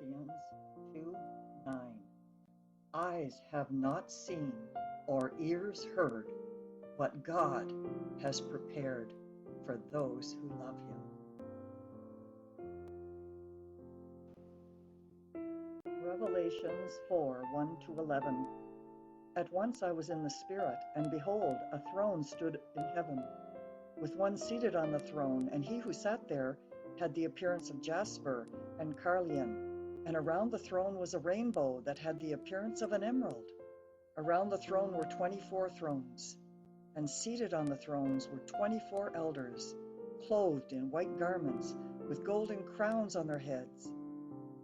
Philippians 2:9. Eyes have not seen or ears heard what God has prepared for those who love Him. Revelations 4:1-11. At once I was in the Spirit, and behold, a throne stood in heaven, with one seated on the throne, and he who sat there had the appearance of jasper and carnelian, and around the throne was a rainbow that had the appearance of an emerald. Around the throne were 24 thrones, and seated on the thrones were 24 elders, clothed in white garments, with golden crowns on their heads.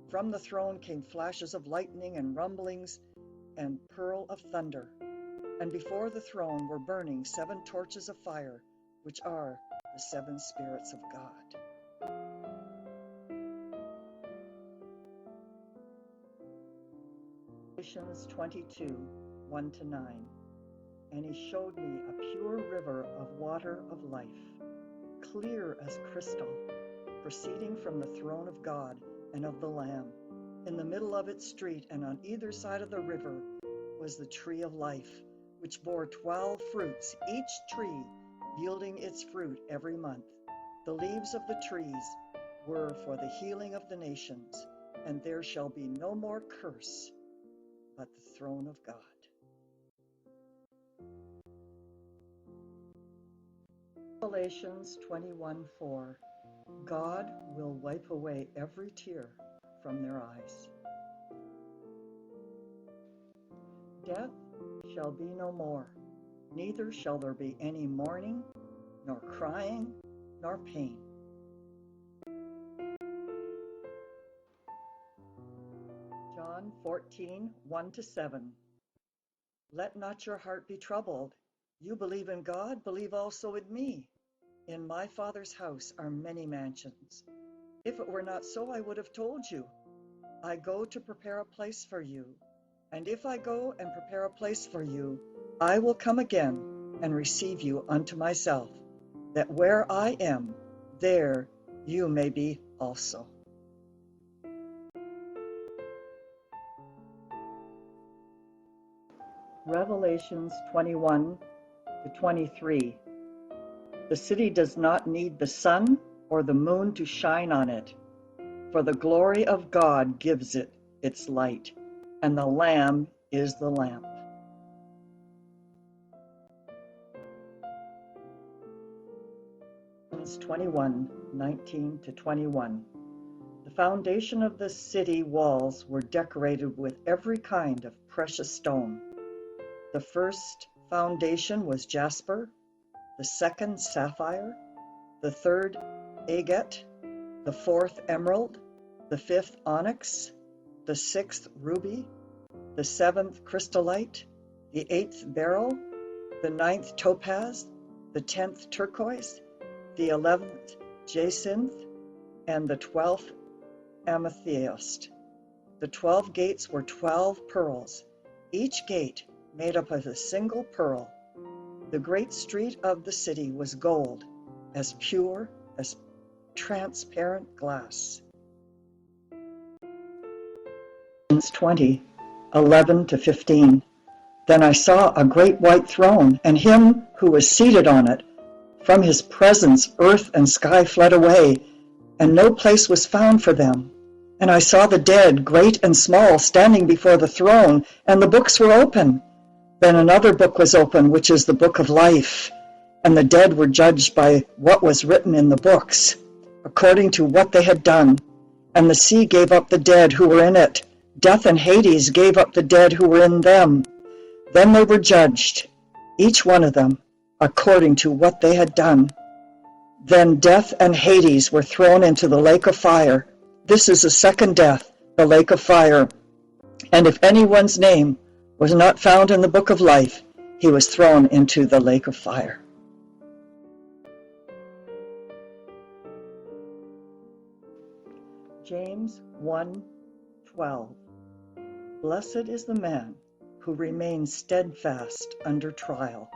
From the throne came flashes of lightning and rumblings and peal of thunder. And before the throne were burning 7 torches of fire, which are the 7 spirits of God. Revelations 22:1-9. And he showed me a pure river of water of life, clear as crystal, proceeding from the throne of God and of the Lamb. In the middle of its street and on either side of the river was the tree of life, which bore 12 fruits, each tree yielding its fruit every month. The leaves of the trees were for the healing of the nations, and there shall be no more curse, but the throne of God. Revelations 21:4. God will wipe away every tear from their eyes. Death shall be no more, neither shall there be any mourning, nor crying, nor pain. John 14:1-7. Let not your heart be troubled. You believe in God, believe also in me. In my Father's house are many mansions. If it were not so, I would have told you. I go to prepare a place for you. And if I go and prepare a place for you, I will come again and receive you unto myself, that where I am, there you may be also. Revelations 21-23. The city does not need the sun or the moon to shine on it, for the glory of God gives it its light, and the Lamb is the lamp. Revelations 21:19-21. The foundation of the city walls were decorated with every kind of precious stone. The first foundation was jasper, the second sapphire, the third agate, the fourth emerald, the fifth onyx, the sixth ruby, the seventh chrysolite, the eighth beryl, the ninth topaz, the 10th turquoise, the 11th jacinth, and the 12th amethyst. The 12 gates were 12 pearls, each gate made up of a single pearl. The great street of the city was gold, as pure as transparent glass. 20:11-15. Then I saw a great white throne, and him who was seated on it. From his presence earth and sky fled away, and no place was found for them. And I saw the dead, great and small, standing before the throne, and the books were open. Then another book was opened, which is the book of life, and the dead were judged by what was written in the books, according to what they had done. And the sea gave up the dead who were in it. Death and Hades gave up the dead who were in them. Then they were judged, each one of them, according to what they had done. Then death and Hades were thrown into the lake of fire. This is the second death, the lake of fire. And if anyone's name was not found in the book of life, he was thrown into the lake of fire. James 1:12. Blessed is the man who remains steadfast under trial,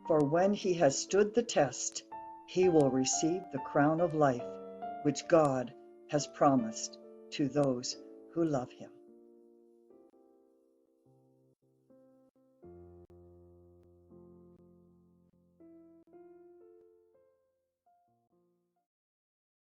for when he has stood the test, he will receive the crown of life, which God has promised to those who love him.